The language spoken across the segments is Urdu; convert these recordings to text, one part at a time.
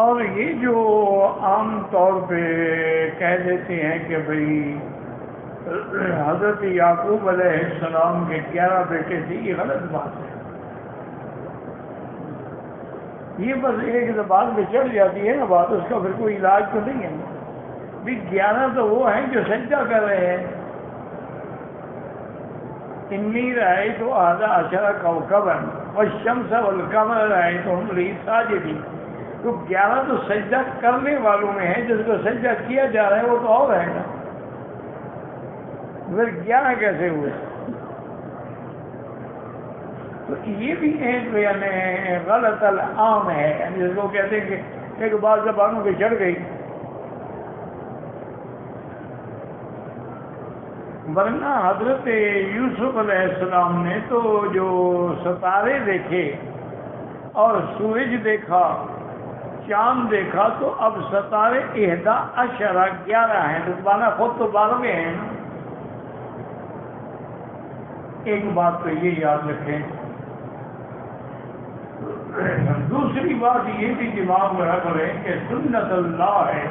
اور یہ جو عام طور پہ کہہ دیتے ہیں کہ بھئی حضرت یعقوب علیہ السلام کے 11 بیٹے تھے، یہ غلط بات ہے۔ یہ بس ایک زبان پہ چڑھ جاتی ہے نا بات، اس کا پھر کوئی علاج تو نہیں ہے۔ بھی 11 تو وہ ہیں جو سجدہ کر رہے ہیں۔ انی رأیت 11 کوكبا والشمس والقمر رأیتهم لی ساجدین، تو 11 تو سجدہ کرنے والوں میں ہے، جس کو سجدہ کیا جا رہا ہے وہ تو اور ہے نا، پھر 11 کیسے ہوئے؟ تو یہ بھی ایک یعنی غلط العام ہے، یعنی جس کو کہتے ہیں کہ ایک بات زبانوں پہ چڑھ گئی۔ ورنہ حضرت یوسف علیہ السلام نے تو جو ستارے دیکھے اور سورج دیکھا، چاند دیکھا، تو اب ستارے 11 ہیں، تو 12 خود تو 12 ہیں۔ ایک بات تو یہ یاد رکھیں۔ دوسری بات یہ بھی دماغ میں رکھ لیں کہ سنت اللہ ہے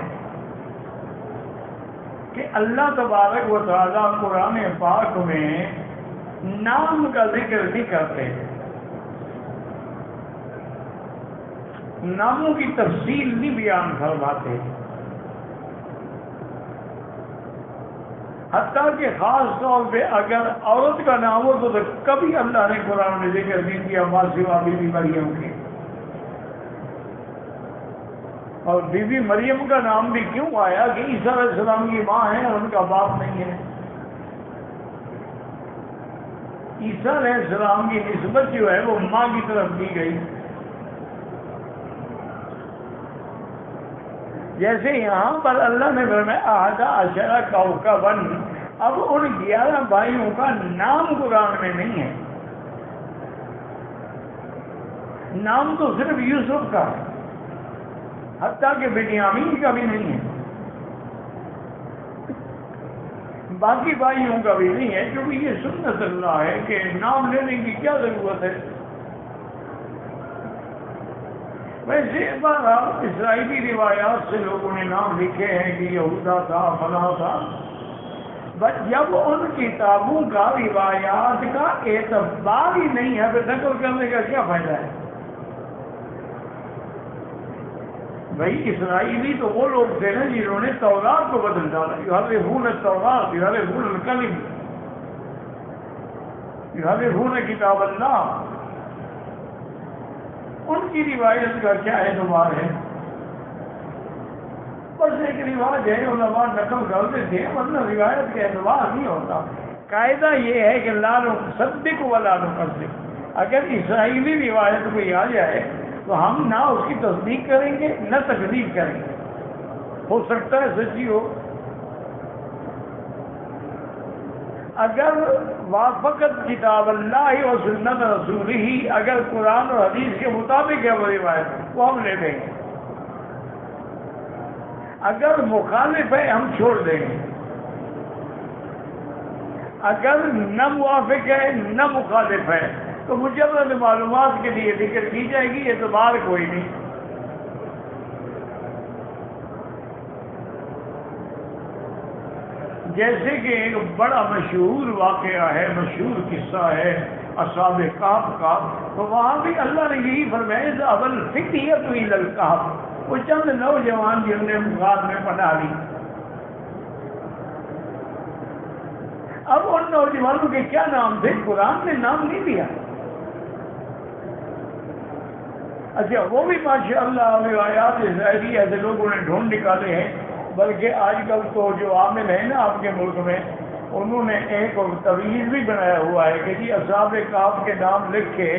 کہ اللہ تبارک و تعالیٰ قرآن پاک میں نام کا ذکر نہیں کرتے، ناموں کی تفصیل نہیں بیان فرماتے، حتیٰ کہ خاص طور پہ اگر عورت کا نام ہو تو کبھی اللہ نے قرآن میں ذکر نہیں کیا ماں سوا بی بی مریم کی۔ اور بی بی مریم کا نام بھی کیوں آیا کہ عیسیٰ علیہ السلام کی ماں ہے اور ان کا باپ نہیں ہے۔ عیسیٰ علیہ السلام کی نسبت جو ہے وہ ماں کی طرف دی گئی۔ جیسے یہاں پر اللہ نے فرمایا 11 کوكبا، اب ان 11 بھائیوں کا نام قرآن میں نہیں ہے، نام تو صرف یوسف کا ہے، حتیٰ کہ بنیامین کا بھی نہیں ہے، باقی بھائیوں کا بھی نہیں ہے، کیونکہ یہ سنت اللہ ہے کہ نام لینے کی کیا ضرورت ہے۔ ویسے بہرحال اسرائیلی روایات سے لوگوں نے نام لکھے ہیں کہ یہودا تھا، فلاں تھا، بس جب ان کتابوں کا روایات کا اعتبار ہی نہیں ہے پھر نقل کرنے کا کیا فائدہ ہے؟ بھائی اسرائیلی تو وہ لوگ تھے نا جنہوں نے تورات کو بدل ڈالا، یحرفون التوراۃ یحرفون الکلم، یحرفون کتاب اللہ، ان کی روایت کا کیا اعتبار ہے؟ بس ایک رواج ہے، علماء نقل کرتے تھے، ورنہ روایت کا اعتبار نہیں ہوتا۔ قاعدہ یہ ہے کہ لا نصدق ولا نکذب، اگر اسرائیلی روایت کوئی آ جائے تو ہم نہ اس کی تصدیق کریں گے نہ تکذیب کریں گے، ہو سکتا ہے سچی ہو۔ اگر وافقت کتاب اللہ و سنت رسول ہی، اگر قرآن اور حدیث کے مطابق ہے وہ روایت، وہ ہم لے لیں گے، اگر مخالف ہے ہم چھوڑ دیں گے، اگر نہ موافق ہے نہ مخالف ہے تو مجرد معلومات کے لیے ذکر کی جائے گی، اعتبار کوئی نہیں۔ جیسے کہ ایک بڑا مشہور واقعہ ہے، مشہور قصہ ہے اصحاب کہف کا، تو وہاں بھی اللہ نے یہی فرمایا ذهب الفتية إلى الكهف، وہ چند نوجوان جنہوں نے غار میں پناہ لی۔ اب ان نوجوانوں کے کیا نام تھے؟ قرآن نے نام نہیں دیا۔ اچھا وہ بھی ماشاءاللہ روایات اسرائیلی ایسے لوگوں نے ڈھونڈ نکالے ہیں، بلکہ آج کل تو جو عامل ہیں نا آپ کے ملک میں، انہوں نے ایک تویز بھی بنایا ہوا ہے کہ جی اصحاب کہف کے نام لکھ کے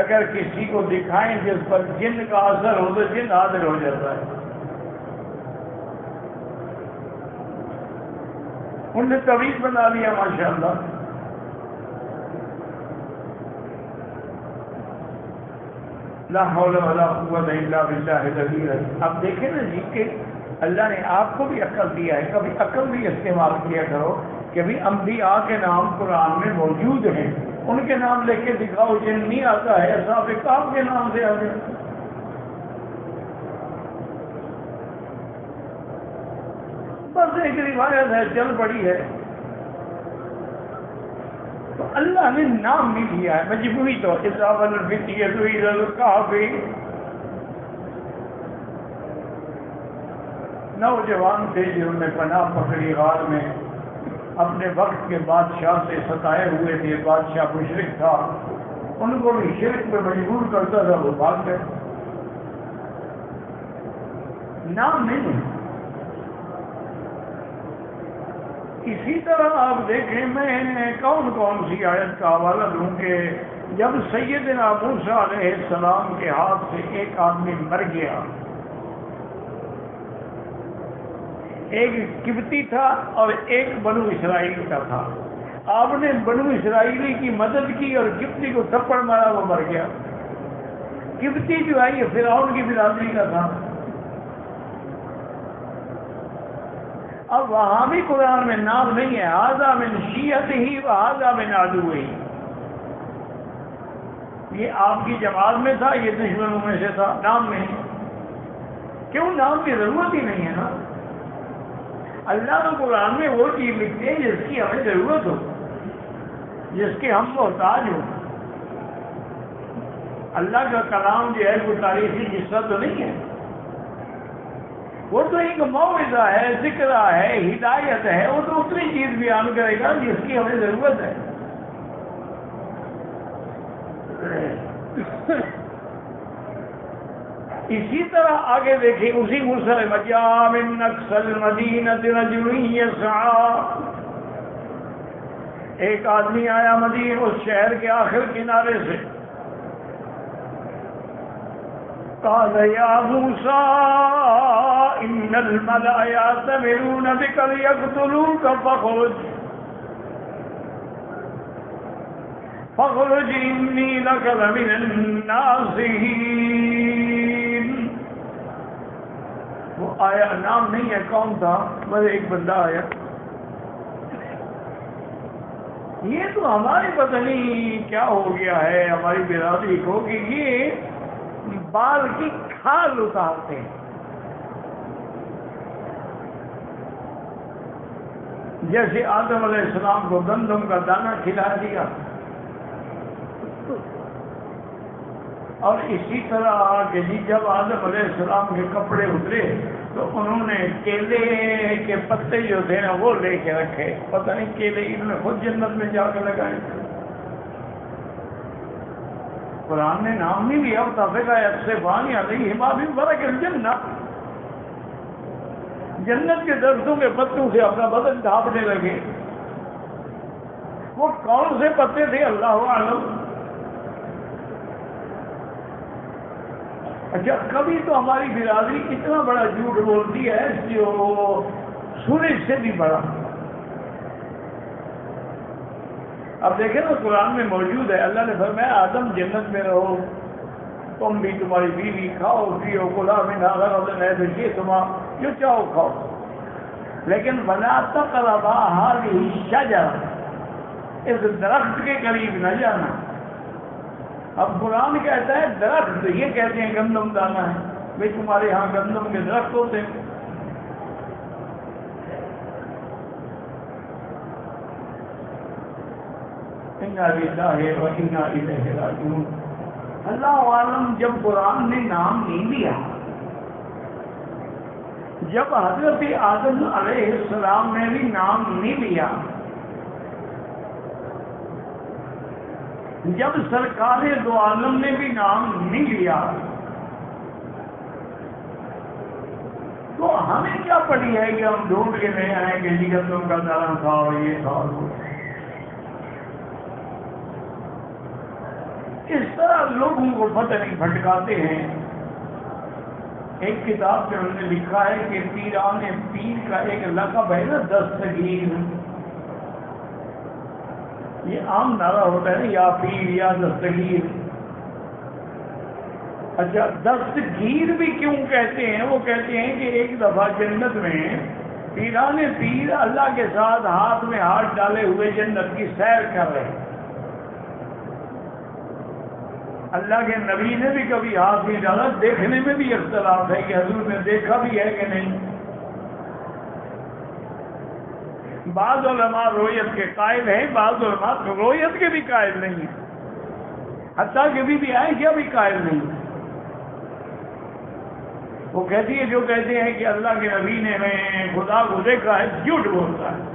اگر کسی کو دکھائیں جس پر جن کا اثر ہو تو جن حاضر ہو جاتا ہے۔ انہوں نے تویز بنا لیا ماشاءاللہ۔ لا حول ولا قوت الا باللہ العلی العظیم۔ اب دیکھیں نا جی کہ اللہ نے آپ کو بھی عقل دیا ہے، کبھی عقل بھی استعمال کیا کرو کہ بھی انبیاء کے نام قرآن میں موجود ہیں، ان کے نام لے کے دکھاؤ، جن نہیں آتا ہے اصحاب کہف کے نام سے آگے۔ بس ایک روایت ہے چل پڑی ہے. تو اللہ نے نام نہیں لیا ہے مجبوری تو کافی. نوجوان تھے جنہوں نے پناہ پکڑی غار میں، اپنے وقت کے بادشاہ سے ستائے ہوئے تھے، بادشاہ مشرک تھا، ان کو بھی شرک پہ مجبور کرتا تھا، وہ بھاگ گئے. نام نہیں. اسی طرح آپ دیکھیں، میں کون کون سی آیت کا حوالہ دوں کہ جب سیدنا موسیٰ علیہ السلام کے ہاتھ سے ایک آدمی مر گیا، ایک قبطی تھا اور ایک بنو اسرائیل کا تھا، آپ نے بنو اسرائیلی کی مدد کی اور قبطی کو تھپڑ مارا، وہ مر گیا. قبطی جو ہے یہ فرعون کی برادری کا تھا. اب وہاں بھی قرآن میں نام نہیں ہے، ھذا من شیعتہ وھذا من عدوہ. یہ آپ کی جماعت میں تھا، یہ دشمنوں میں سے تھا، نام نہیں. کیوں؟ نام کی ضرورت ہی نہیں ہے نا. اللہ تو قرآن میں وہ چیز لکھتے ہیں جس کی ہمیں ضرورت ہو، جس کے ہم محتاج ہو. اللہ کا کلام جو ہے وہ تاریخی قصہ تو نہیں ہے، وہ تو ایک موعظہ ہے، ذکر ہے، ہدایت ہے. وہ تو اتنی چیز بیان کرے گا جس کی ہمیں ضرورت ہے. اسی طرح آگے دیکھیں، اسی مسئلے میں جاء من اقصى المدینۃ رجل یسعی، ایک آدمی آیا مدینہ اس شہر کے آخر کنارے سے. قال یا موسیٰ ان الملأ یأتمرون بک لیقتلوک فاخرج انی لک لمن الناصحین. وہ آیا، نام نہیں ہے کون تھا، بس ایک بندہ آیا. یہ تو ہماری پتہ نہیں کیا ہو گیا ہے ہماری برادری کو کہ یہ بال کی کھال اتارتے ہیں. جیسے آدم علیہ السلام کو گندم کا دانہ کھلا دیا، اور اسی طرح کہ جب آدم علیہ السلام کے کپڑے اترے تو انہوں نے کیلے کے پتے جو تھے نا وہ لے کے رکھے. پتہ نہیں کیلے انہوں نے خود جنت میں جا کے لگائے. قرآن نے نام نہیں لیا. یکسفان علیہما من ورق الجنہ، جنت کے درختوں کے پتوں سے اپنا بدن ڈھانپنے لگے. وہ کون سے پتے تھے اللہ اعلم. اچھا، کبھی تو ہماری برادری اتنا بڑا جھوٹ بولتی ہے جو سورج سے بھی بڑا. اب دیکھیں نا قرآن میں موجود ہے، اللہ نے فرمایا آدم جنت میں رہو، تم بھی تمہاری بیوی، کھاؤ پیو، کلا منھا رغدا شئتما، جو چاہو کھاؤ، لیکن ولا تقربا ھذہ الشجرہ، اس درخت کے قریب نہ جانا. اب قرآن کہتا ہے درخت، یہ کہتے ہیں گندم دانہ ہے. بھائی تمہارے ہاں گندم کے درخت ہوتے ہیں. انا للہ و انا الیہ راجعون. اللہ عالم جب قرآن نے نام نہیں دیا، جب حضرت آدم علیہ السلام نے بھی نام نہیں لیا، جب سرکار دو عالم نے بھی نام نہیں لیا، تو ہمیں کیا پڑی ہے کہ ہم ڈھونڈ کے نہیں آئیں کہ جی تم کا دارا تھا اور یہ تھا. اس طرح لوگوں کو پتہ نہیں بھٹکاتے ہیں. ایک کتاب میں انہوں نے لکھا ہے کہ پیران پیر کا ایک لقب ہے نا دستگیر. یہ عام نعرہ ہوتا ہے نا، یا پیر یا دستگیر. اچھا، دستگیر بھی کیوں کہتے ہیں؟ وہ کہتے ہیں کہ ایک دفعہ جنت میں پیران پیر اللہ کے ساتھ ہاتھ میں ہاتھ ڈالے ہوئے جنت کی سیر کر رہے ہیں. اللہ کے نبی نے بھی کبھی ہاتھ نہیں ڈالا. دیکھنے میں بھی اختلاف ہے کہ حضور نے دیکھا بھی ہے کہ نہیں. بعض علماء رویت کے قائل ہیں، بعض علماء رویت کے بھی قائل نہیں ہیں، حتیٰ کہ بھی عائشہ بھی قائل نہیں ہے۔ وہ کہتی ہے جو کہتے ہیں کہ اللہ کے نبی نے میں خدا کو دیکھا ہے، جھوٹ بولتا ہے۔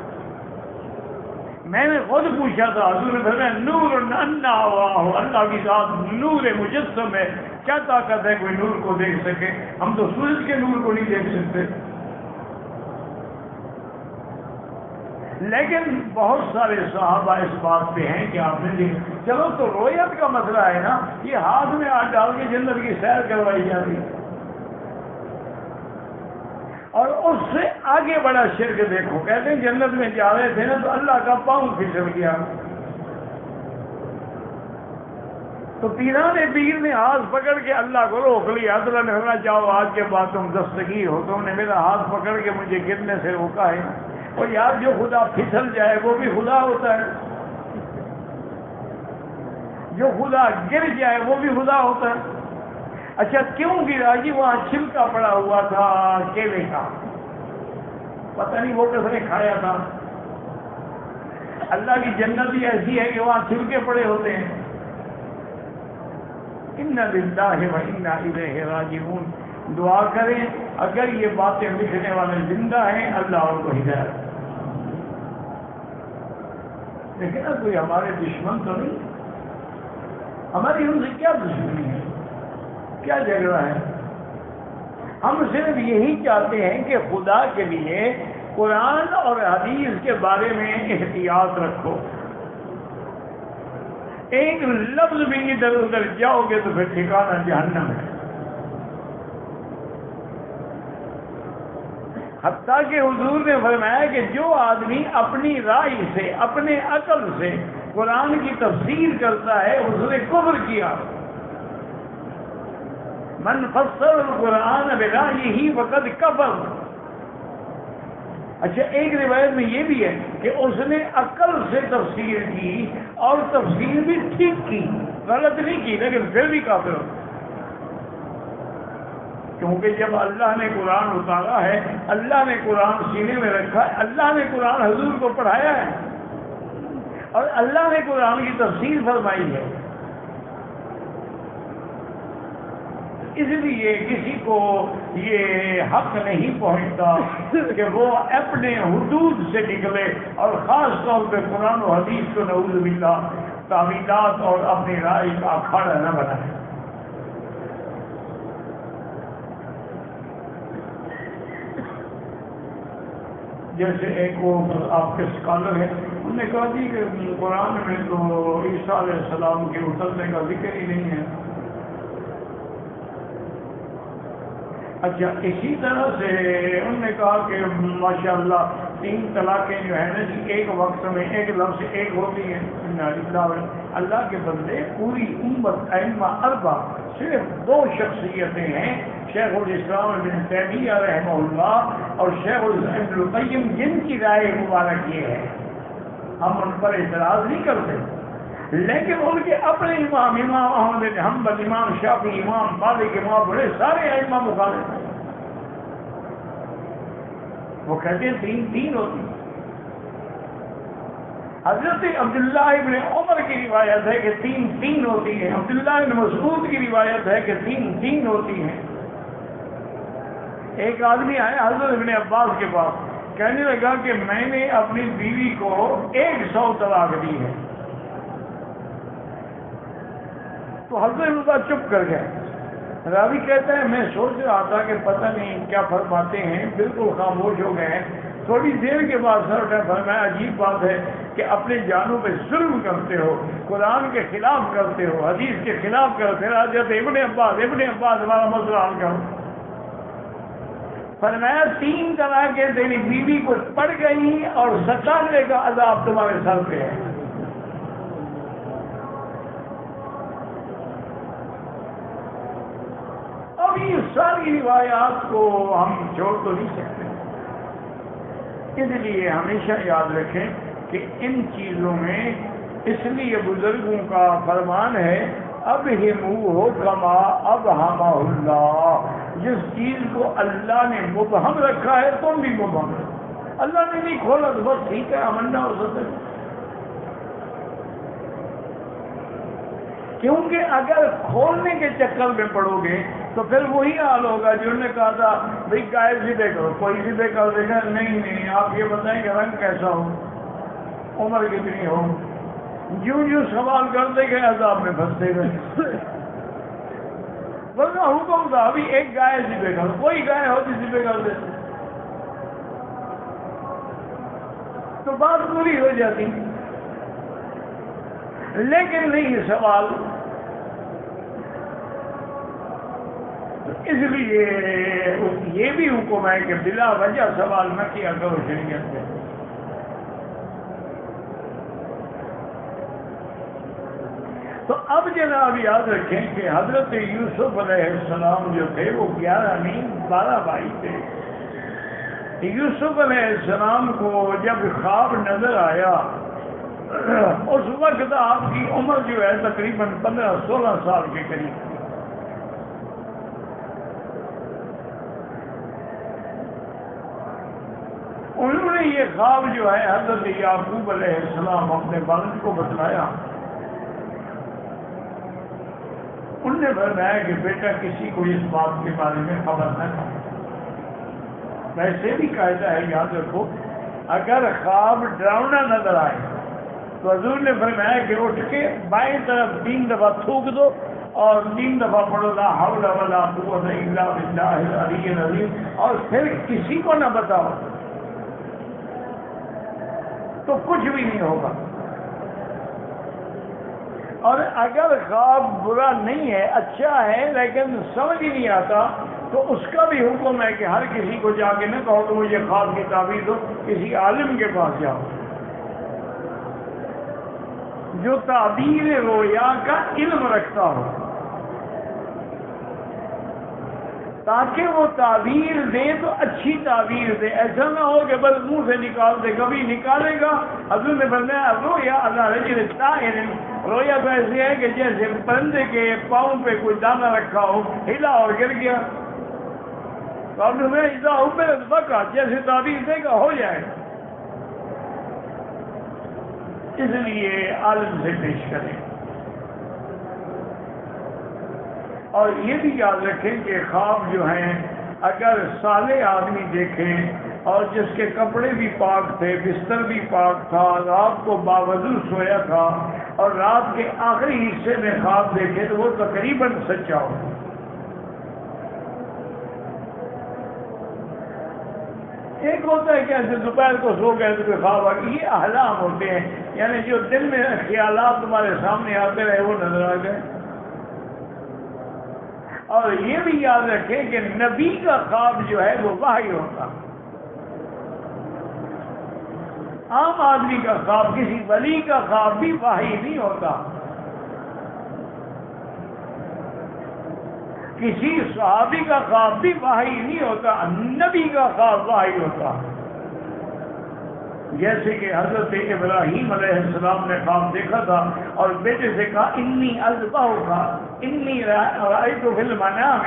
میں نے خود پوچھا تھا، حضور نے فرمایا نور انا واہ، اللہ کی ذات نور مجسم ہے، کیا طاقت ہے کوئی نور کو دیکھ سکے؟ ہم تو سورج کے نور کو نہیں دیکھ سکتے۔ لیکن بہت سارے صحابہ اس بات پہ ہیں کہ آپ نے دیکھا، چلو تو رویت کا مسئلہ ہے نا، یہ ہاتھ میں ہاتھ ڈال کے جنت کی سیر کروائی جاتی ہے۔ اور اس سے آگے بڑا شرک دیکھو، کہتے ہیں جنت میں جا رہے تھے نا تو اللہ کا پاؤں پھسل گیا، تو پیران پیر نے ہاتھ پکڑ کے اللہ کو روک لیا، اللہ نے کہا جاؤ آج کے بعد تم دستگیر ہو، تم نے میرا ہاتھ پکڑ کے مجھے گرنے سے روکا ہے۔ اور یار جو خدا پھسل جائے وہ بھی خدا ہوتا ہے، جو خدا گر جائے وہ بھی خدا ہوتا ہے۔ اچھا کیوں گرا جی؟ وہاں چھلکا پڑا ہوا تھا کیلے کا، پتہ نہیں وہ کس نے کھایا تھا۔ اللہ کی جنت بھی ایسی ہے کہ وہاں چھلکے پڑے ہوتے ہیں۔ انا للہ و انا الیہ راجعون۔ دعا کریں اگر یہ باتیں لکھنے والے زندہ ہیں، اللہ ان کو ہدایت۔ لیکن اب کوئی ہمارے دشمن تو نہیں، ہماری ان سے کیا دشمنی ہے، کیا جھگڑا ہے؟ ہم صرف یہی چاہتے ہیں کہ خدا کے لیے قرآن اور حدیث کے بارے میں احتیاط رکھو، ایک لفظ بھی ادھر ادھر جاؤ گے تو پھر ٹھکانہ جہنم ہے۔ حتیٰ کہ حضور نے فرمایا کہ جو آدمی اپنی رائے سے، اپنے عقل سے قرآن کی تفسیر کرتا ہے اس نے کفر کیا۔ من فسر القرآن برائیہ فقد کفر۔ اچھا ایک روایت میں یہ بھی ہے کہ اس نے عقل سے تفسیر کی اور تفسیر بھی ٹھیک کی، غلط نہیں کی، لیکن پھر بھی کافر ہو، کیونکہ جب اللہ نے قرآن اتارا ہے، اللہ نے قرآن سینے میں رکھا ہے، اللہ نے قرآن حضور کو پڑھایا ہے اور اللہ نے قرآن کی تفسیر فرمائی ہے۔ اس لیے کسی کو یہ حق نہیں پہنچتا کہ وہ اپنے حدود سے نکلے اور خاص طور پہ قرآن و حدیث کو نعوذ باللہ تعویلات اور اپنی رائے کا اکھاڑا نہ بنائے۔ جیسے ایک وہ آپ کے اسکالر ہیں، انہوں نے کہا جی کہ قرآن میں تو عیسیٰ علیہ السلام کے اترنے کا ذکر ہی نہیں ہے۔ اچھا اسی طرح سے انہوں نے کہا کہ ماشاءاللہ 3 طلاقیں جو ہیں نا جی ایک وقت میں ایک لفظ ایک ہوتی ہیں۔ اللہ کے بندے پوری امت ائمہ اربع صرف 2 شخصیتیں ہیں، شیخ الاسلام ابن تیمیہ رحمہ اللہ اور شیخ الاسلام ابن القیم، جن کی رائے مبارک یہ ہے، ہم ان پر اعتراض نہیں کرتے، لیکن ان کے اپنے امام احمد بن حنبل، امام شافعی، امام مالک، امام بڑے سارے ائمہ مخالف ہیں۔ وہ کہتے ہیں 3 ہوتی ہیں۔ حضرت عبداللہ ابن عمر کی روایت ہے کہ 3 ہوتی ہیں، عبداللہ ابن مسعود کی روایت ہے کہ 3 ہوتی ہیں۔ ایک آدمی آیا حضرت ابن عباس کے پاس، کہنے لگا کہ میں نے اپنی بیوی کو 100 طلاق دی ہے، تو حضرت عباس چپ کر گئے۔ راوی کہتا ہے میں سوچ رہا تھا کہ پتہ نہیں کیا فرماتے ہیں، بالکل خاموش ہو گئے ہیں۔ تھوڑی دیر کے بعد سر اٹھا فرمایا عجیب بات ہے کہ اپنے جانوں پہ ظلم کرتے ہو، قرآن کے خلاف کرتے ہو، حدیث کے خلاف کرتے ہو، حضرت ابن عباس ہمارا مسئلہ حل کرو۔ فرمایا 3 طلاقیں تیری بیوی کو پڑ گئی اور 97 کا عذاب تمہارے سر پہ ہے۔ اب یہ ساری روایات کو ہم چھوڑ تو نہیں سکتے، اس لیے ہمیشہ یاد رکھیں کہ ان چیزوں میں، اس لیے بزرگوں کا فرمان ہے اب ہمو کما اب ہما اللہ، جس چیز کو اللہ نے مبہم رکھا ہے تم بھی مبہم رکھو۔ اللہ نے نہیں کھولا تو بس ٹھیک ہے، امنا ہو سکتا ہے۔ کیونکہ اگر کھولنے کے چکر میں پڑو گے تو پھر وہی حال ہوگا جو انہوں نے کہا تھا بھائی گائے سیدھے کرو، کوئی سیدھے کر دے گا نہیں آپ یہ بتائیں کہ رنگ کیسا ہو، عمر کتنی ہو، جو سوال کرتے گئے عذاب میں پھنستے گئے۔ ورنہ حکم تھا ابھی ایک گائے سیدھے کرو، کوئی گائے ہوتی سیدھے کر دیتے تو بات پوری ہو جاتی، لیکن نہیں سوال۔ اس لیے یہ بھی حکم ہے کہ بلا وجہ سوال نہ کیا کرو شریعت سے۔ تو اب جناب یاد رکھیں کہ حضرت یوسف علیہ السلام جو تھے وہ 11 نہیں 12 بھائی تھے۔ یوسف علیہ السلام کو جب خواب نظر آیا اس وقت آپ کی عمر جو ہے تقریباً 15-16 سال کے قریب۔ انہوں نے یہ خواب جو ہے حضرت یعقوب علیہ السلام اپنے والد کو بتلایا۔ انہوں نے فرمایا کہ بیٹا کسی کو اس بات کے بارے میں خبر نہ تھا۔ ویسے بھی قاعدہ ہے، یاد رکھو، اگر خواب ڈراؤنا نظر آئے تو حضور نے فرمایا کہ اٹھ کے بائیں طرف 3 دفعہ تھوک دو اور 3 دفعہ پڑھو لا حول ولا قوت الا باللہ العلی العظیم، اور پھر کسی کو نہ بتاؤ تو کچھ بھی نہیں ہوگا۔ اور اگر خواب برا نہیں ہے، اچھا ہے لیکن سمجھ ہی نہیں آتا تو اس کا بھی حکم ہے کہ ہر کسی کو جا کے نہ کہو کہ مجھے خواب کی تعبیر دو، کسی عالم کے پاس جاؤ جو تعبیر رویا کا علم رکھتا ہو، تاکہ وہ تعبیر دے تو اچھی تعبیر دے، ایسا نہ ہو کہ بس منہ سے نکال دے، کبھی نکالے گا۔ حضور نے فرمایا رویا علی رجل طائر، رویا تو ایسے ہے کہ جیسے پرندے کے پاؤں پہ کوئی دانہ رکھا ہو، ہلا اور گر گیا۔ تو آپ نے اذا عبرت بقع، جیسے تعبیر دے گا ہو جائے گا۔ اس لیے عالم سے پیش کریں، اور یہ بھی یاد رکھیں کہ خواب جو ہیں اگر صالح آدمی دیکھیں اور جس کے کپڑے بھی پاک تھے، بستر بھی پاک تھا، رات کو باوضو سویا تھا اور رات کے آخری حصے میں خواب دیکھے تو وہ تقریباً سچا ہو۔ ایک ہوتا ہے کہ ایسے دوپہر کو سو گئے تو خواب آ گئی، یہ احلام ہوتے ہیں، یعنی جو دل میں خیالات تمہارے سامنے آتے رہے وہ نظر آ گئے۔ اور یہ بھی یاد رکھیں کہ نبی کا خواب جو ہے وہ وحی ہوتا، عام آدمی کا خواب، کسی ولی کا خواب بھی وحی نہیں ہوتا، کسی صحابی کا خواب بھی وحی نہیں ہوتا، نبی کا خواب وحی ہوتا۔ جیسے کہ حضرت ابراہیم علیہ السلام نے خواب دیکھا تھا اور بیٹے سے کہا انی اذبحک، انی رأیت فی المنام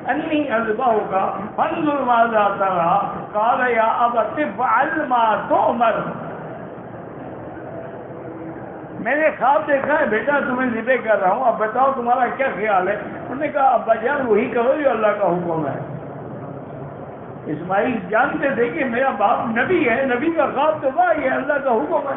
انی اذبحک فانظر ماذا تری، قال یا ابت افعل ما تؤمر۔ میں نے خواب دیکھا ہے بیٹا، تمہیں ذبح کر رہا ہوں، اب بتاؤ تمہارا کیا خیال ہے؟ انہوں نے کہا ابا جان وہی کرو جو اللہ کا حکم ہے۔ اسماعیل جانتے تھے کہ میرا باپ نبی ہے، نبی کا خواب تو وحی ہے، اللہ کا حکم ہے۔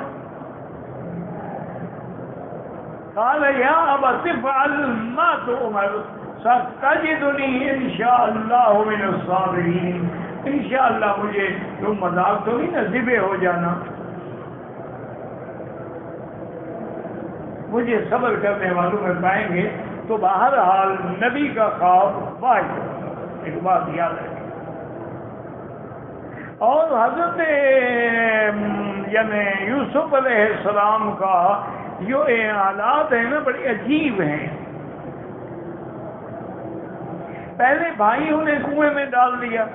قال یا ابت افعل ما تؤمر ستجدنی انشاءاللہ من الصابرین، انشاءاللہ مجھے تم مذاق تو نہیں نہ ذبح ہو جانا، مجھے صبر کرنے والوں میں پائیں گے۔ تو بہرحال نبی کا خواب واحد، ایک بات یاد رکھیں۔ اور حضرت یعنی یوسف علیہ السلام کا جو حالات ہیں نا بڑی عجیب ہیں۔ پہلے بھائیوں نے کنویں میں ڈال دیا،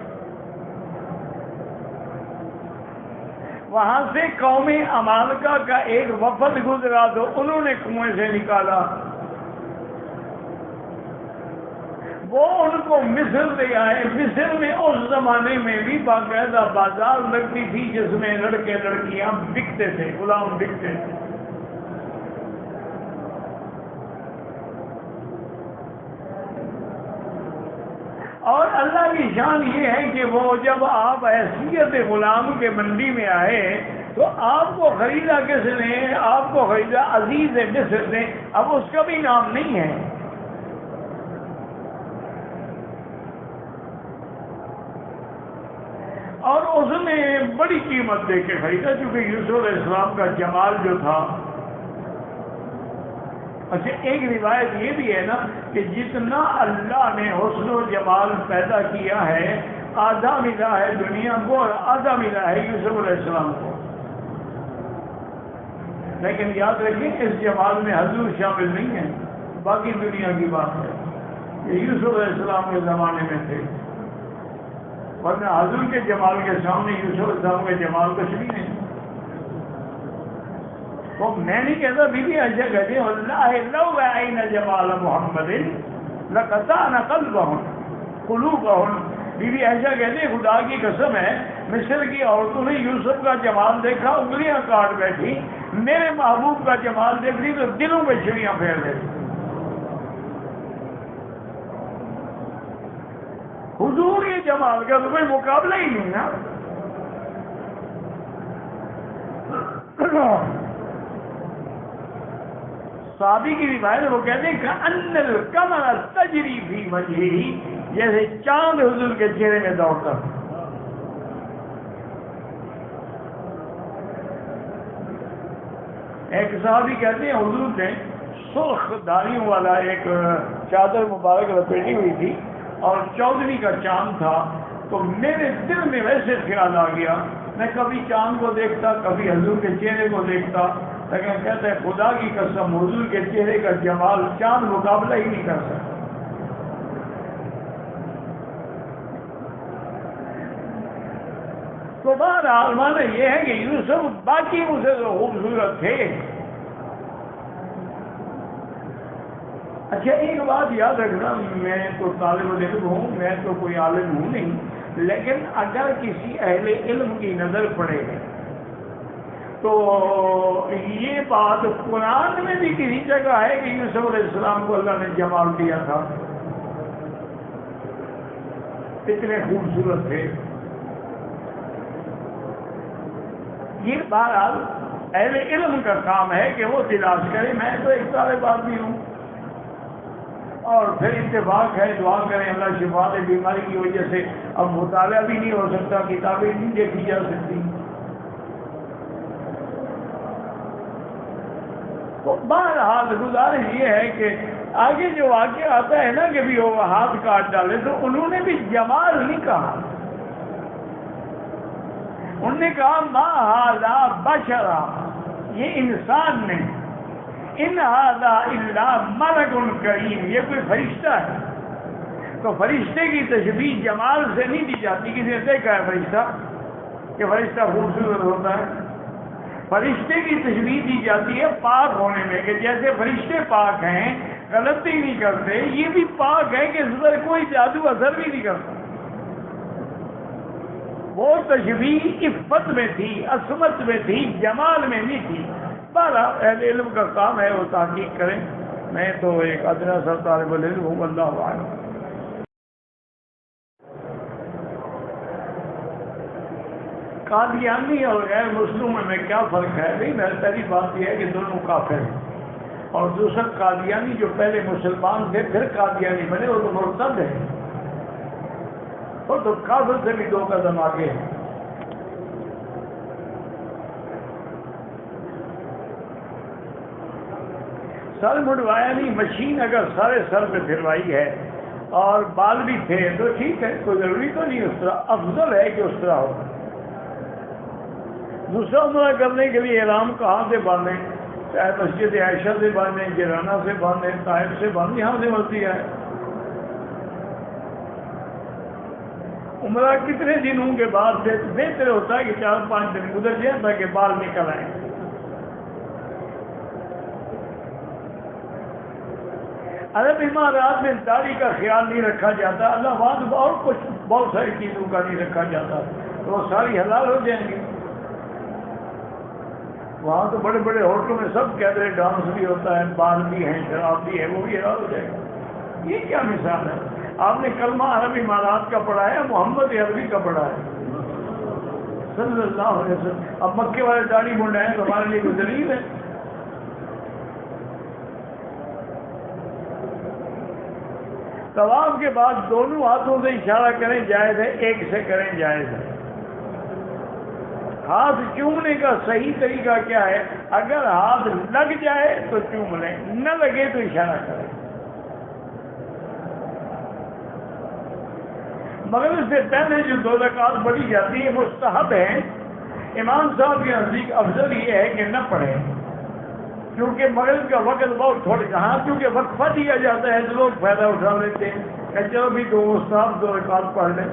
وہاں سے قوم عمالقہ کا ایک وفد گزرا تو انہوں نے کنویں سے نکالا، وہ ان کو مصر لے آئے. مصر میں اس زمانے میں بھی باقاعدہ بازار لگتی تھی جس میں لڑکے لڑکیاں بکتے تھے، غلام بکتے تھے. اور اللہ کی شان یہ ہے کہ وہ جب آپ حیثیت غلام کے منڈی میں آئے تو آپ کو خریدا کس نے؟ آپ کو خریدا عزیز مصر نے. اب اس کا بھی نام نہیں ہے. اور اس نے بڑی قیمت دے کے خریدا، چونکہ یوسف علیہ السلام کا جمال جو تھا. اچھا، ایک روایت یہ بھی ہے نا کہ جتنا اللہ نے حسن و جمال پیدا کیا ہے آدھا ملا ہے دنیا کو اور آدھا ملا ہے یوسف علیہ السلام کو. لیکن یاد رکھیں اس جمال میں حضور شامل نہیں ہے، باقی دنیا کی بات ہے. یہ یوسف علیہ السلام کے زمانے میں تھے، ورنہ حضور کے جمال کے سامنے یوسف علیہ السلام کے جمال کچھ بھی نہیں. وہ میں نہیں کہتا، بی بی عائشہ کہتی ہیں واللہ لو رأینا جمال محمد لقطعنا قلوبہم. بی بی عائشہ کہتی ہیں خدا کی قسم ہے مصر کی عورتوں نے یوسف کا جمال دیکھا انگلیاں کاٹ بیٹھی، میرے محبوب کا جمال دیکھتی تو دلوں میں چھڑیاں پھیر دیتی. حضور کے جمال کا تو کوئی مقابلہ ہی نہیں نا. صحابی کی روایت وہ کہتے ہیں کہ ان القمر تجری فی وجہہ، جیسے چاند حضور کے چہرے میں دوڑتا. ایک صحابی کہتے ہیں حضور نے سرخ داڑھیوں والا ایک چادر مبارک لپیٹی ہوئی تھی اور 14ویں کا چاند تھا، تو میرے دل میں ویسے خیال آ گیا، میں کبھی چاند کو دیکھتا کبھی حضور کے چہرے کو دیکھتا. لیکن کہتے ہیں خدا کی قسم حضور کے چہرے کا جمال چاند مقابلہ ہی نہیں کر سکتا. تو بہرحال مانا یہ ہے کہ یوسف باقی اسے تو خوبصورت تھے. اچھا، ایک بات یاد رکھنا، میں تو طالب علم ہوں، میں تو کوئی عالم ہوں نہیں، لیکن اگر کسی اہل علم کی نظر پڑے تو یہ بات قرآن میں بھی کسی جگہ ہے کہ یوسف علیہ السلام کو اللہ نے جمال دیا تھا، اتنے خوبصورت تھے. یہ بہرحال اہل علم کا کام ہے کہ وہ تلاش کرے. میں تو ایک طالب آدمی ہوں، اور پھر اتفاق ہے، دعا کریں اللہ شفا دے. بیماری کی وجہ سے اب مطالعہ بھی نہیں ہو سکتا، کتابیں نہیں دیکھی جا سکتی. تو بہرحال گزارش یہ ہے کہ آگے جو واقعہ آتا ہے نا کہ بھی وہ ہاتھ کاٹ ڈالے، تو انہوں نے بھی جمال نہیں کہا، انہوں نے کہا ما ھذا بشرا، یہ انسان نہیں، ان ھذا الا ملک کریم، یہ کوئی فرشتہ ہے. تو فرشتے کی تشبیہ جمال سے نہیں دی جاتی. کسی نے دیکھا ہے فرشتہ کہ فرشتہ خوبصورت ہوتا ہے؟ فرشتے کی تشبیہ دی جاتی ہے پاک ہونے میں، کہ جیسے فرشتے پاک ہیں، غلطی نہیں کرتے، یہ بھی پاک ہے کہ اس پر کوئی جادو اثر بھی نہیں کرتا. وہ تشبیہ عفت میں تھی، عصمت میں تھی، جمال میں نہیں تھی. بہرحال اہل علم کا کام ہے وہ تحقیق کریں. میں تو ایک ادنا سا طالب علم ہوں، اللہ اعلم. قادیانی اور غیر مسلموں میں کیا فرق ہے؟ نہیں، پہلی بات یہ ہے کہ دونوں کافر ہیں. اور دوسرا قادیانی جو پہلے مسلمان تھے پھر قادیانی بنے، وہ تو مرتد ہے، وہ تو کافر سے بھی 2 قدم آگے ہے. سر مڑوایا نہیں، مشین اگر سارے سر پہ پھروائی ہے اور بال بھی تھے تو ٹھیک ہے، کوئی ضروری تو نہیں اس طرح، افضل ہے کہ اس طرح ہو. دوسرا عمرہ کرنے کے لیے احرام کہاں سے باندھیں؟ چاہے مسجد عائشہ سے باندھیں، جرانہ سے باندھیں، طائف سے باندھیں، یہاں سے مرضی ہے. عمرہ کتنے دنوں کے بعد سے بہتر ہوتا ہے کہ 4-5 دن گزر جائیں تاکہ بال نکل آئیں. عرب امارات میں داڑھی کا خیال نہیں رکھا جاتا، اللہ وہاں تو اور کچھ بہت ساری چیزوں کا نہیں رکھا جاتا، تو وہ ساری حلال ہو جائیں گی۔ وہاں تو بڑے بڑے ہوٹلوں میں سب کہتے ہیں ڈانس بھی ہوتا ہے، بار بھی ہے، شراب بھی ہے، وہ بھی حلال ہو جائے گا۔ یہ کیا مثال ہے؟ آپ نے کلمہ عرب امارات کا پڑھا ہے، محمد عربی کا پڑھا ہے صلی اللہ علیہ وسلم۔ اب مکے والے داڑھی منڈائیں تو ہمارے لیے کوئی دلیل ہے؟ طواف کے بعد دونوں ہاتھوں سے اشارہ کریں جائز ہے، ایک سے کریں جائز ہے۔ ہاتھ چومنے کا صحیح طریقہ کیا ہے؟ اگر ہاتھ لگ جائے تو چوم لیں، نہ لگے تو اشارہ کریں۔ مگر اس سے پہلے جو 2 رکعت پڑھی جاتی ہے مستحب ہے۔ امام صاحب کے نزدیک افضل یہ ہے کہ نہ پڑھیں، کیونکہ مغرب کا وقت بہت تھوڑے، ہاں کیونکہ وقفہ دیا جاتا ہے تو لوگ فائدہ اٹھا لیتے ہیں کہ چلو بھی 2 مستحب 2 رکعت پڑھ لیں۔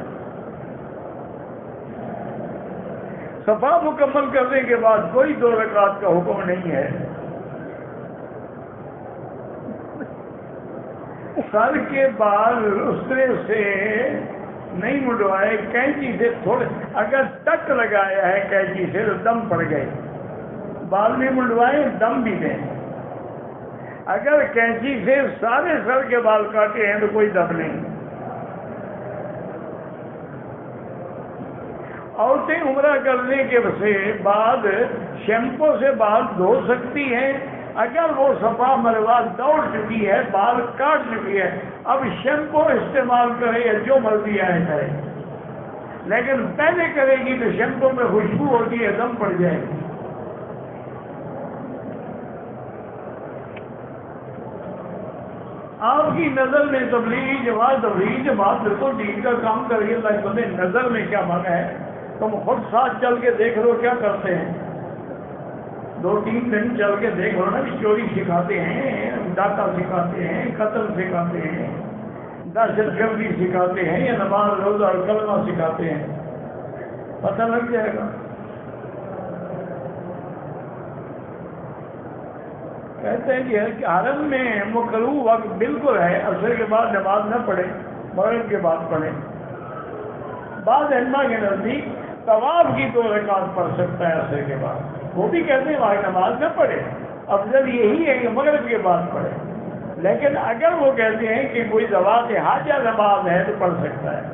صفا مکمل کرنے کے بعد کوئی 2 رکعت کا حکم نہیں ہے۔ سر کے بال استرے سے نہیں منڈوائے، کینچی سے تھوڑے، اگر ٹک لگایا ہے کینچی سے تو دم پڑ گئے، بال بھی منڈوائے دم بھی دیں۔ اگر کینچی سے سارے سر کے بال کاٹے ہیں تو کوئی دم نہیں۔ عورتیں عمرہ کرنے کے بعد شیمپو سے بال دھو سکتی ہیں اگر وہ صفا مروا دوڑ چکی ہے، بال کاٹ چکی ہے، اب شیمپو استعمال کرے یا جو مرضی آئے کرے، لیکن پہلے کرے گی تو شیمپو میں خوشبو ہوتی ہے، دم پڑ جائے گی۔ آپ کی نظر میں تبلیغی جماعت بالکل دین کا کام کر رہی ہے، اللہ کے نظر میں کیا مانا ہے؟ تم خود ساتھ چل کے دیکھ لو کیا کرتے ہیں، 2-3 دن چل کے دیکھ لو نا، چوری سکھاتے ہیں، ڈاکہ سکھاتے ہیں، قتل سکھاتے ہیں، دہشت گردی سکھاتے ہیں، یا نماز روزہ اور کلمہ سکھاتے ہیں، پتہ لگ جائے گا۔ کہتے ہیں کہ حرم میں مکروہ وقت بالکل ہے، عصر کے بعد نماز نہ پڑھے، مغرب کے بعد پڑھے۔ بعض علماء کے نزدیک طواف کی 2 رکعت پڑھ سکتا ہے عصر کے بعد، وہ بھی کہتے ہیں وہاں نماز نہ پڑھے، افضل یہی ہے کہ مغرب کے بعد پڑھے، لیکن اگر وہ کہتے ہیں کہ کوئی ذوات حاجہ نماز ہے تو پڑھ سکتا ہے۔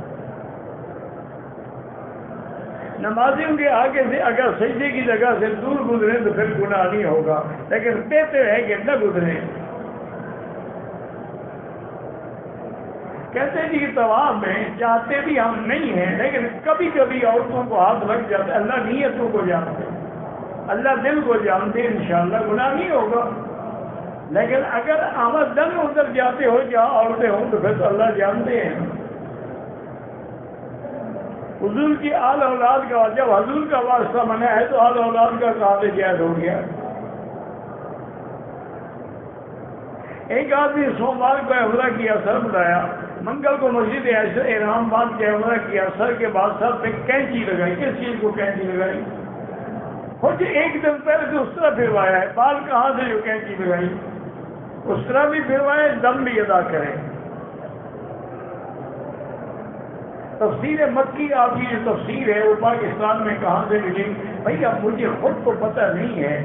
نمازیوں کے آگے سے اگر سجدے کی جگہ سے دور گزرے تو پھر گناہ نہیں ہوگا، لیکن بہتر ہے کہ نہ گزرے۔ کہتے ہیں کہ طواف میں چاہتے بھی ہم نہیں ہیں، لیکن کبھی کبھی عورتوں کو ہاتھ لگ جاتا ہے، اللہ نیتوں کو جانتے، اللہ دل کو جانتے، انشاءاللہ گناہ نہیں ہوگا، لیکن اگر آمدن ادھر جاتے ہو جہاں عورتیں ہوں تو پھر تو اللہ جانتے ہیں۔ حضور کی آل اولاد کا، جب حضور کا واسطہ منع ہے تو آل اولاد کا کہاں سے جائز ہو گیا؟ ایک آدمی سوموار کو عمرہ کیا، سر بلایا، منگل کو مسجد احرام باندھ کے عمرہ کیا، سر کے بعد سر پہ کینچی لگائی، کس چیز کو کینچی لگائی؟ خود 1 دن پہلے تو اس طرح پھروایا ہے، بال کہاں سے جو کینچی لگائی؟ اس طرح بھی پھروائے، دم بھی ادا کرے۔ تفسیر مکی آپ کی جو تفسیر ہے وہ پاکستان میں کہاں سے ملی؟ بھائی اب مجھے خود تو پتہ نہیں ہے،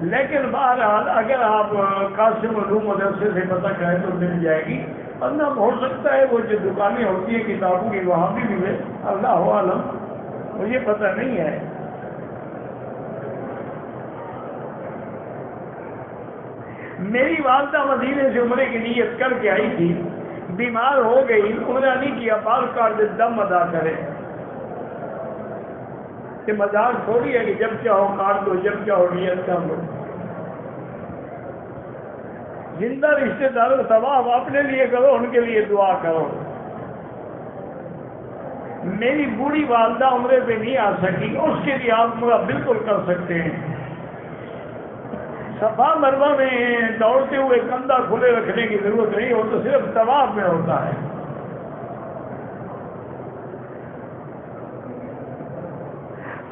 لیکن بہرحال اگر آپ قاسم علوم مدرسے سے پتہ کریں تو مل جائے گی، ورنہ ہو سکتا ہے وہ جو دکانیں ہوتی ہیں کتابوں کی وہاں بھی ملے، اللہ عالم، مجھے پتہ نہیں ہے۔ میری والدہ مدینے سے عمرے کی نیت کر کے آئی تھی، بیمار ہو گئی، عمرہ نہیں کیا، بال کاٹ دے، دم ادا کرے۔ کہ مذاق تھوڑی ہے کہ جب چاہو کاٹ دو، جب چاہو نیت کر لو۔ زندہ رشتے داروں طواف اپنے لیے کرو، ان کے لیے دعا کرو۔ میری بوڑھی والدہ عمرے پہ نہیں آ سکی، اس کے لیے آپ عمرہ بالکل کر سکتے ہیں۔ صفا مروہ میں دوڑتے ہوئے کندھا کھلے رکھنے کی ضرورت نہیں، وہ تو صرف طواف میں ہوتا ہے۔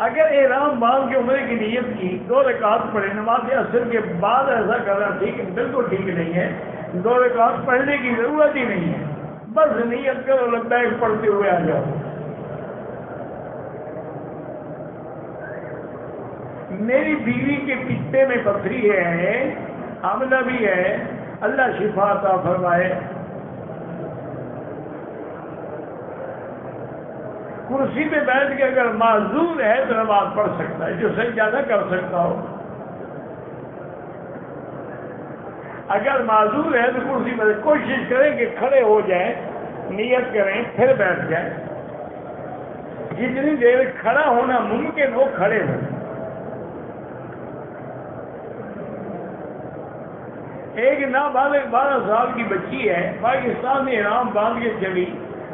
اگر احرام باندھ کے عمرے کی نیت کی، 2 رکعت پڑھے، نماز عصر کے بعد ایسا کرنا ٹھیک بالکل ٹھیک نہیں ہے، 2 رکعت پڑھنے کی ضرورت ہی نہیں ہے، بس نیت کرو لبیک پڑھتے ہوئے آ جاؤ۔ میری بیوی کے پتے میں پتھری ہے، حاملہ بھی ہے، اللہ شفا عطا فرمائے۔ کرسی پہ بیٹھ کے اگر معذور ہے تو نماز پڑھ سکتا ہے، جو سجدہ نہ کر سکتا ہو۔ اگر معذور ہے تو کرسی پہ کوشش کریں کہ کھڑے ہو جائیں، نیت کریں، پھر بیٹھ جائیں۔ جتنی دیر کھڑا ہونا ممکن ہو کھڑے ہو۔ ایک نابالغ 12 سال کی بچی ہے، پاکستان میں احرام باندھ کے چلی،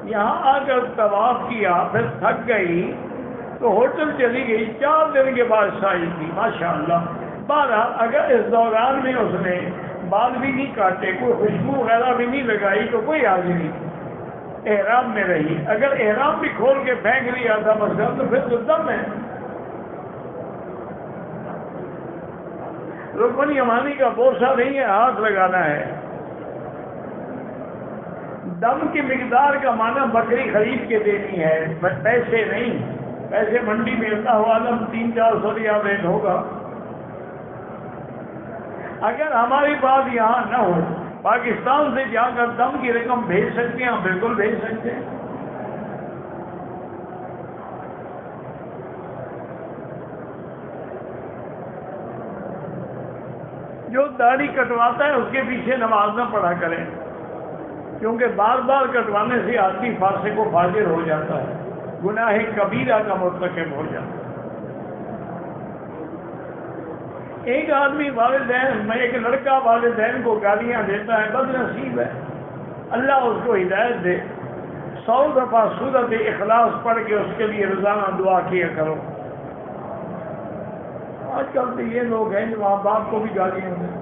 یہاں آ کر طواف کیا، پھر تھک گئی تو ہوٹل چلی گئی، 4 دن کے بعد شادی کی، ماشاءاللہ۔ بہرحال اگر اس دوران میں اس نے بال بھی نہیں کاٹے، کوئی خوشبو وغیرہ بھی نہیں لگائی تو کوئی حرج نہیں، احرام میں رہی۔ اگر احرام بھی کھول کے پھینک لیا تھا مثلا تو پھر تو دم ہے۔ رکن یمانی کا بوسہ نہیں ہے، ہاتھ لگانا ہے۔ دم کی مقدار کا معنی بکری خرید کے دینی ہے، پیسے نہیں۔ پیسے منڈی میں اللہ عالم 300-400 ریال ریٹ ہوگا۔ اگر ہماری بات یہاں نہ ہو، پاکستان سے جا کر دم کی رقم بھیج سکتے ہیں، ہم بالکل بھیج سکتے ہیں۔ جو داڑھی کٹواتا ہے اس کے پیچھے نماز نہ پڑھا کریں، کیونکہ بار بار کٹوانے سے آدمی فاسق و فاجر ہو جاتا ہے، گناہ کبیرہ کا مرتکب ہو جاتا ہے۔ ایک آدمی والدین میں ایک لڑکا والدین کو گالیاں دیتا ہے، بد نصیب ہے، اللہ اس کو ہدایت دے۔ 100 دفعہ سورۃ اخلاص پڑھ کے اس کے لیے روزانہ دعا کیا کرو۔ آج کل تو یہ لوگ ہیں جو ماں باپ کو بھی گالیاں دیں۔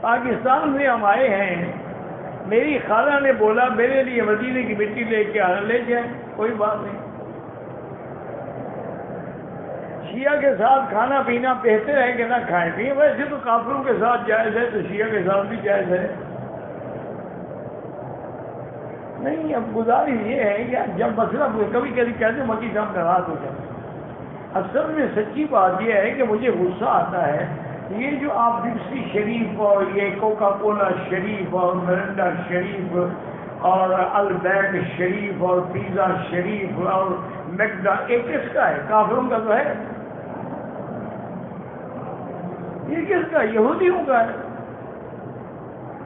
پاکستان سے ہم آئے ہیں، میری خالہ نے بولا میرے لیے مدینے کی مٹی لے کے آنا، لے جائیں، کوئی بات نہیں۔ شیعہ کے ساتھ کھانا پینا بہتر ہے کہ نہ کھائیں پییں، ویسے تو کافروں کے ساتھ جائز ہے تو شیعہ کے ساتھ بھی جائز ہے۔ نہیں، اب گزارش یہ ہے کہ جب مسئلہ کبھی کبھی کہتے ہیں مکی صاحب ناراض ہو جاتے ہیں، اصل میں سچی بات یہ ہے کہ مجھے غصہ آتا ہے یہ جو آپ پیپسی شریف اور یہ کوکا کولا شریف اور مرنڈا شریف اور البیک شریف اور پیزا شریف اور میکڈا، ایک کس کا ہے؟ کافروں کا تو ہے، یہ کس کا؟ یہودیوں کا ہے۔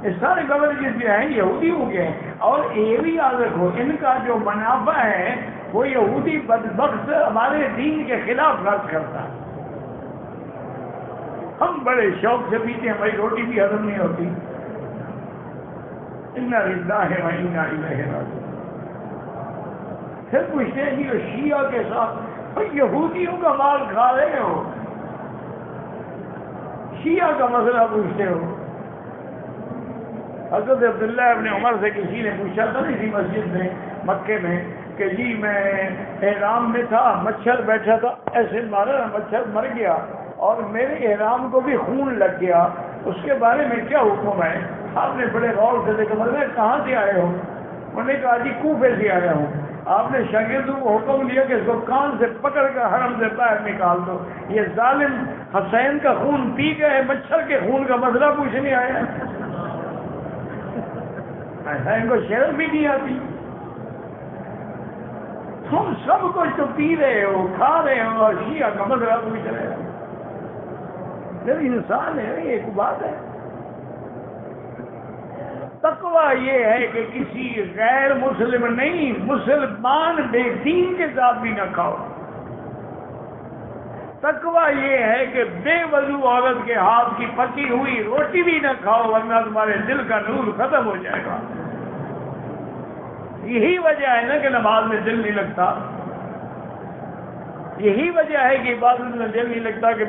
یہ سارے بیوریجز جو ہیں یہودیوں کے ہیں، اور یہ بھی یاد رکھو ان کا جو منافع ہے وہ یہودی بدبخت ہمارے دین کے خلاف خرچ کرتا ہے۔ ہم بڑے شوق سے پیتے ہیں، ہماری روٹی بھی ہضم نہیں ہوتی۔ انا للہ و انا الیہ راجعون۔ پھر پوچھتے ہیں کہ شیعہ کے ساتھ یہودیوں کا مال کھا رہے ہو، شیعہ کا مسئلہ پوچھتے ہو۔ حضرت عبداللہ ابن عمر سے کسی نے پوچھا تھا اسی مسجد میں مکے میں کہ جی میں احرام میں تھا، مچھر بیٹھا تھا، ایسے مارا مچھر مر گیا اور میرے احرام کو بھی خون لگ گیا، اس کے بارے میں کیا حکم ہے؟ آپ نے بڑے غور سے دیکھا، مطلب کہاں سے آئے ہو؟ انہوں نے کہا جی کوفے سے آیا ہوں۔ آپ نے شاگردوں کو حکم دیا کہ اس کو کان سے پکڑ کر حرم سے باہر نکال دو، یہ ظالم حسین کا خون پی گئے، مچھر کے خون کا مسئلہ پوچھنے آیا۔ ایسا ان کو شرم بھی نہیں آتی۔ تم سب کچھ تو پی رہے ہو، کھا رہے ہو، اور شیعہ کا مسئلہ پوچھ رہے ہو۔ جب انسان ہے ایک بات ہے، تقویٰ یہ ہے کہ کسی غیر مسلم نہیں، مسلمان بے دین کے ساتھ بھی نہ کھاؤ۔ تقویٰ یہ ہے کہ بے وضو عورت کے ہاتھ کی پکی ہوئی روٹی بھی نہ کھاؤ، ورنہ تمہارے دل کا نور ختم ہو جائے گا۔ یہی وجہ ہے نا کہ نماز میں دل نہیں لگتا، یہی وجہ ہے کہ عبادت میں دل نہیں لگتا کہ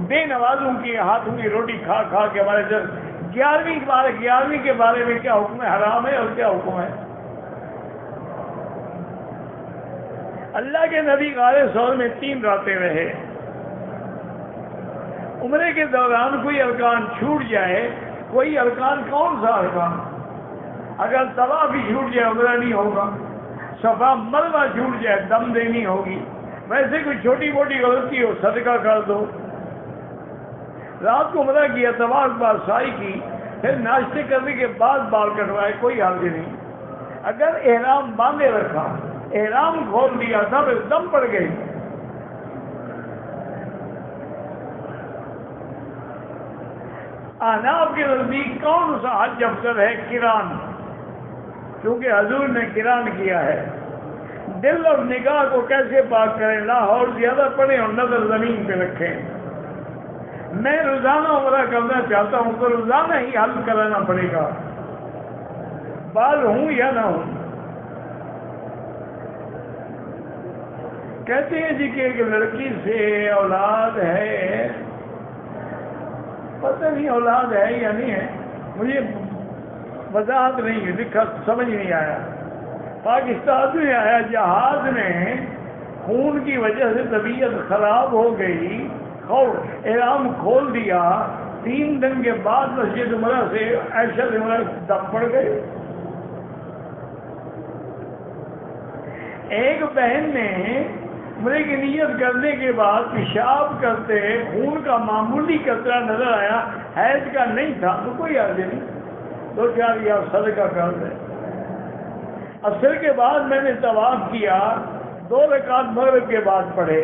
بے نمازوں کی ہاتھوں کی روٹی کھا کھا کے ہمارے دل۔ 11ویں کے بارے میں کیا حکم ہے؟ حرام ہے، اور کیا حکم ہے؟ اللہ کے نبی غار ثور میں 3 راتیں رہے، عمرے کے دوران کوئی ارکان چھوٹ جائے، کوئی ارکان کون سا ارکان؟ اگر طواف بھی چھوٹ جائے عمرہ نہیں ہوگا، صفا مروہ چھوٹ جائے دم دینی ہوگی، ویسے کوئی چھوٹی موٹی غلطی ہو صدقہ کر دو، رات کو عمرہ کیا طواف بعد سائی کی، پھر ناشتے کرنے کے بعد بال کٹوائے، کوئی حرج نہیں۔ اگر احرام باندھے رکھا، احرام کھول دیا تھا پھر دم پڑ گئی، احناف کے نزدیک کون سا حج افضل ہے؟ قران، کیونکہ حضور نے قران کیا ہے۔ دل اور نگاہ کو کیسے پاک کریں؟ لاہور زیادہ پڑھیں اور نظر زمین پہ رکھیں۔ میں روزانہ عمرہ کرنا چاہتا ہوں تو روزانہ ہی حل کرانا پڑے گا، بال ہوں یا نہ ہوں۔ کہتے ہیں جی کہ ایک لڑکی سے اولاد ہے، پتہ نہیں اولاد ہے یا نہیں ہے، مجھے وضاحت نہیں ہے، لکھا سمجھ نہیں آیا۔ پاکستان میں آیا، جہاز میں خون کی وجہ سے طبیعت خراب ہو گئی، احرام کھول دیا، 3 دن کے بعد مسجد عمرہ سے عائشہ عمرہ دم پڑ گئے۔ ایک بہن نے عمرے کی نیت کرنے کے بعد پیشاب کرتے خون کا معمولی قطرہ نظر آیا، حیض کا نہیں تھا، تو کوئی حرج نہیں، 2-4 یا صدقہ کر دیں۔ عصر کے بعد میں نے طواف کیا، 2 رکعت مغرب کے بعد پڑھے،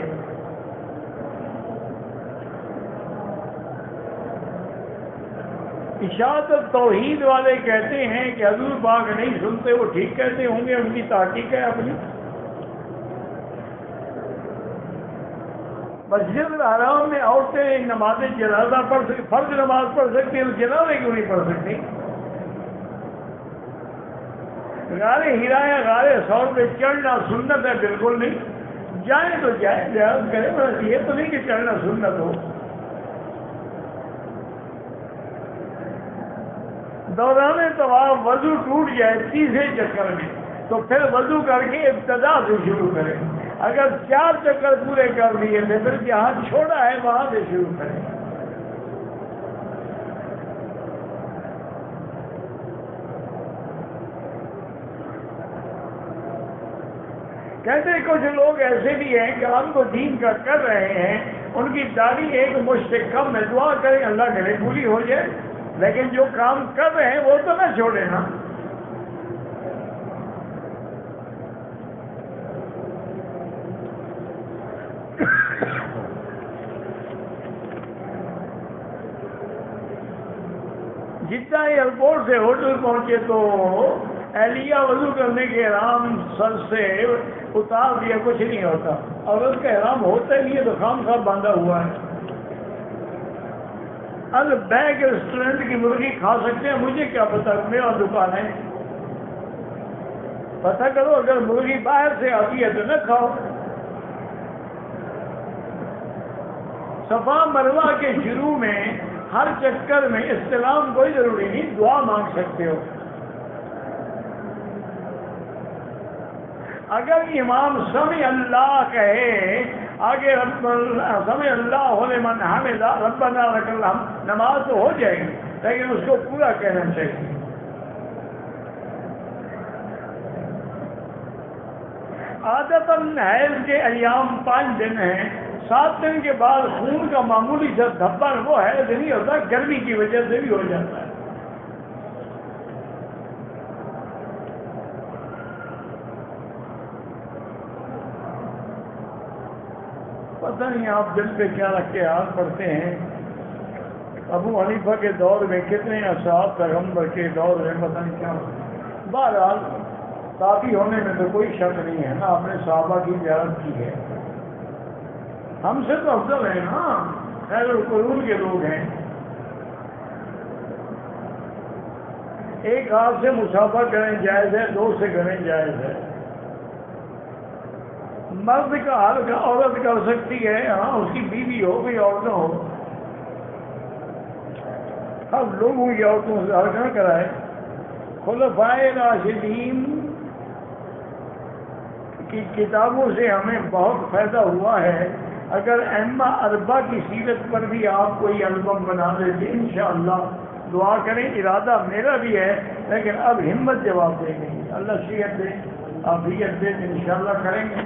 اشاعت توحید والے کہتے ہیں کہ حضور پاک نہیں سنتے، وہ ٹھیک کہتے ہوں گے، ان کی تحقیق ہے اپنی۔ مسجد الحرام میں عورتیں نماز جنازہ پڑھ سکتی، فرض نماز پڑھ سکتی ہیں، جنازے کیوں نہیں پڑھ سکتی؟ غار ہیرا یا غار ثور پہ چڑھنا سنت ہے؟ بالکل نہیں، جائیں تو جائیں، زیارت کریں، بس یہ تو نہیں کہ چڑھنا سنت ہو۔ دوران طواف وضو ٹوٹ جائے 30 چکر میں تو پھر وضو کر کے ابتدا سے شروع کریں، اگر 4 چکر پورے کر لیے تھے پھر جہاں چھوڑا ہے وہاں سے شروع کریں۔ کہتے کچھ لوگ ایسے بھی ہیں کام کو دین کا کر رہے ہیں، ان کی داڑھی 1 مشت سے کم ہے، دعا کریں اللہ کرے پوری ہو جائے، لیکن جو کام کر رہے ہیں وہ تو نہ چھوڑیں نا۔ جتنا ایئرپورٹ سے ہوٹل پہنچے تو اہلیہ وضو کرنے کے احرام سر سے اتار دیا، کچھ نہیں ہوتا، عورت کا احرام ہوتا ہی نہیں ہے تو خام خواہ باندھا ہوا ہے۔ بیگ ریسٹورینٹ کی مرغی کھا سکتے ہیں؟ مجھے کیا پتا، میرا دکان ہے، پتہ کرو، اگر مرغی باہر سے آتی ہے تو نہ کھاؤ۔ صفا مروہ کے شروع میں ہر چکر میں استلام کوئی ضروری نہیں، دعا مانگ سکتے ہو۔ اگر امام سمع اللہ کہے آگے سمع اللہ لمن حمدہ ربنا لک الحمد، نماز تو ہو جائے گی لیکن اس کو پورا کہنا چاہیے۔ عادتاً حیض کے ایام 5 دن ہیں، 7 دن کے بعد خون کا معمولی سا دھبا وہ حیض نہیں ہوتا، گرمی کی وجہ سے بھی ہو جاتا ہے۔ پتہ نہیں آپ دل پہ کیا رکھ کے ہاتھ پڑھتے ہیں۔ ابو حنیفہ کے دور میں کتنے اصحاب پیغمبر کے دور میں پتہ نہیں کیا۔ بہرحال صحابی ہونے میں تو کوئی شک نہیں ہے نا، آپ نے صحابہ کی زیارت کی ہے، ہم سے تو افضل ہیں نا، خیر القرون کے لوگ ہیں۔ ایک ہاتھ سے مسافہ کریں جائز ہے، 2 سے کریں جائز ہے۔ مرد کا حل عورت کر سکتی ہے، ہاں اس کی بیوی ہو کوئی اور نہ ہو، اب لوگوں کی عورتوں سے حل نہ کرائے۔ خلفائے راشدین کی کتابوں سے ہمیں بہت فائدہ ہوا ہے، اگر ائمہ اربعہ کی سیرت پر بھی آپ کوئی البم بنا دیتے انشاءاللہ دعا کریں، ارادہ میرا بھی ہے، لیکن اب ہمت جواب دیں گے، اللہ صحت دے عافیت دے، انشاءاللہ کریں گے۔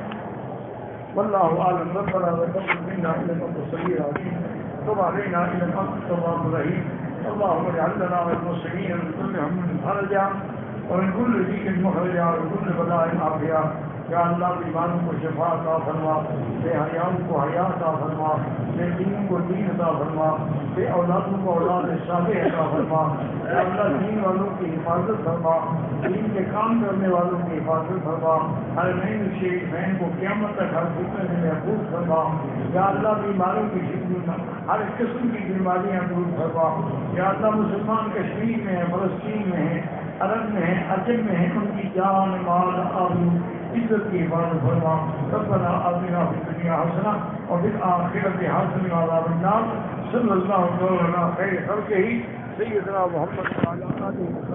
واللہ اعلم، ربنا تقبل منا انک انت السمیع العلیم وتب علینا انک انت التواب الرحیم۔ اللهم اجعل لنا والمسلمین من كل هم فرجا ومن كل ضيق مخرجا ومن كل بلاء عافیہ۔ یا اللہ بیماروں کو شفا عطا فرما، بے حیاؤں کو حیا عطا فرما، بے دین کو دین عطا فرما، بے اولادوں کو اولاد صالح عطا فرما۔ یا اللہ دین والوں کی حفاظت فرما، دین کے کام کرنے والوں کی حفاظت فرما، ہر نئی شریفین کو قیامت تک ہر فتنے سے محفوظ فرما۔ یا اللہ بیماروں کی ہر قسم کی بیماریاں دور فرما۔ یا اللہ مسلمان کشمیر میں ہیں، فلسطین میں ہیں، عرب میں ہیں، عجم میں ہیں، ان کی جان مال آبرو عزت کی حفاظت فرما۔ ربنا آتنا فی الدنیا حسنہ وفی الآخرۃ حسنہ وقنا عذاب النار۔ صلی اللہ علیہ وسلم خیر خلقہ سیدنا محمد وعلی آلہ